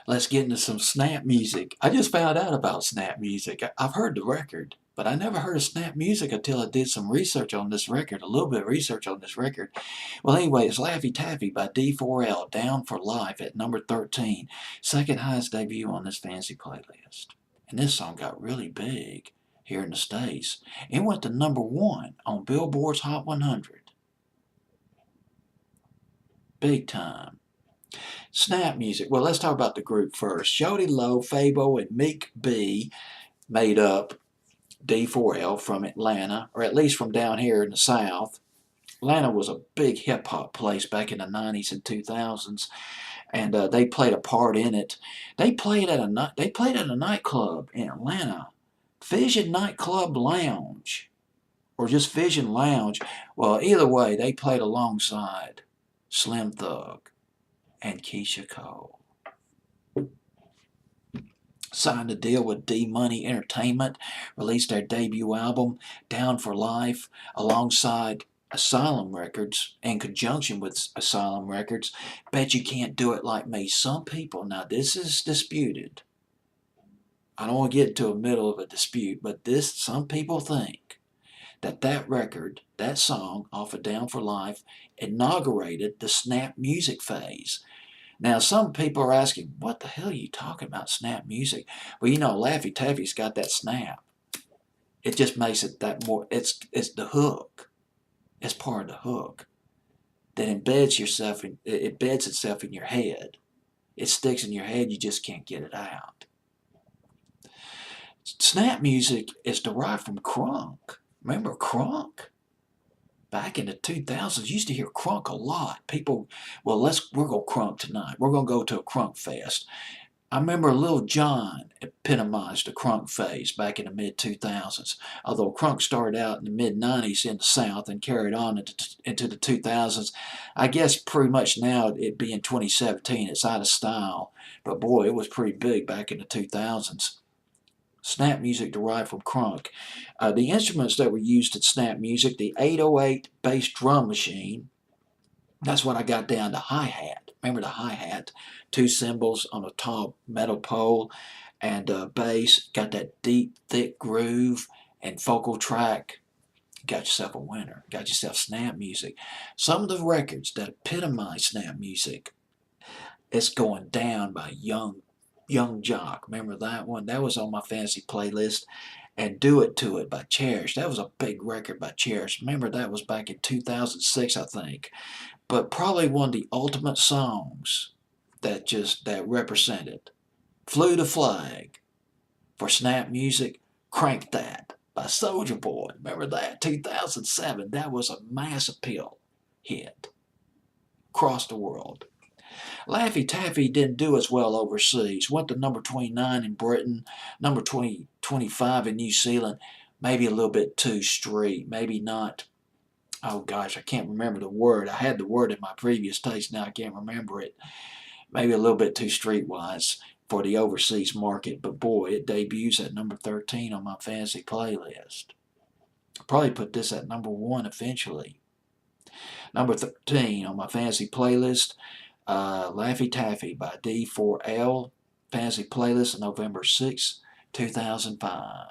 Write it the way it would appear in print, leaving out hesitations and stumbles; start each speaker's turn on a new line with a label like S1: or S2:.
S1: Let's get into some snap music. I just found out about snap music. I've heard the record, but I never heard of snap music until I did some research on this record, a little bit of research on this record. Well, anyway, it's Laffy Taffy by D4L, Down for Life at number 13. Second highest debut on this fancy playlist. And this song got really big here in the States. It went to number 1 on Billboard's Hot 100. Big time. Snap music. Well, let's talk about the group first. Shawty Lo, Fabo, and Meek B made up D4L from Atlanta, or at least from down here in the South. Atlanta was a big hip-hop place back in the 90s and 2000s, and they played a part in it. They played at a nightclub in Atlanta, Vision Nightclub Lounge, or just Vision Lounge. Well, either way, they played alongside Slim Thug and Keisha Cole. Signed a deal with D-Money Entertainment, released their debut album, Down for Life, alongside Asylum Records, in conjunction with Asylum Records. Bet You Can't Do It Like Me. Some people, now this is disputed. I don't want to get into the middle of a dispute, but some people think that record, that song off of Down for Life, inaugurated the snap music phase. Now, some people are asking, what the hell are you talking about, snap music? Well, you know, Laffy Taffy's got that snap. It just makes it that more, it's the hook. It's part of the hook that embeds itself in your head. It sticks in your head, you just can't get it out. Snap music is derived from crunk. Remember crunk? Back in the 2000s, you used to hear crunk a lot. People, well, we're going to crunk tonight. We're going to go to a crunk fest. I remember Lil Jon epitomized the crunk phase back in the mid-2000s. Although crunk started out in the mid-90s in the South and carried on into the 2000s. I guess pretty much now, it being 2017, it's out of style. But boy, it was pretty big back in the 2000s. Snap music derived from crunk. The instruments that were used in snap music, the 808 bass drum machine, that's what I got down to hi-hat. Remember the hi-hat? 2 cymbals on a tall metal pole, and bass, got that deep, thick groove, and vocal track. Got yourself a winner. Got yourself snap music. Some of the records that epitomize snap music, It's Going Down by Young Jock. Remember that one? That was on my fancy playlist. And Do It To It by Cherish. That was a big record by Cherish. Remember, that was back in 2006, I think. But probably one of the ultimate songs that represented. Flew the Flag for snap music. Crank That by Soulja Boy. Remember that? 2007. That was a mass appeal hit across the world. Laffy Taffy didn't do as well overseas. Went to number 29 in Britain, number 25 in New Zealand. Maybe a little bit too street. Maybe not. Oh gosh, I can't remember the word. I had the word in my previous taste. Now I can't remember it. Maybe a little bit too streetwise for the overseas market. But boy, it debuts at number 13 on my fancy playlist. I'll probably put this at number 1 eventually. Number 13 on my fancy playlist. Laffy Taffy by D4L, fancy playlist, November 6, 2005.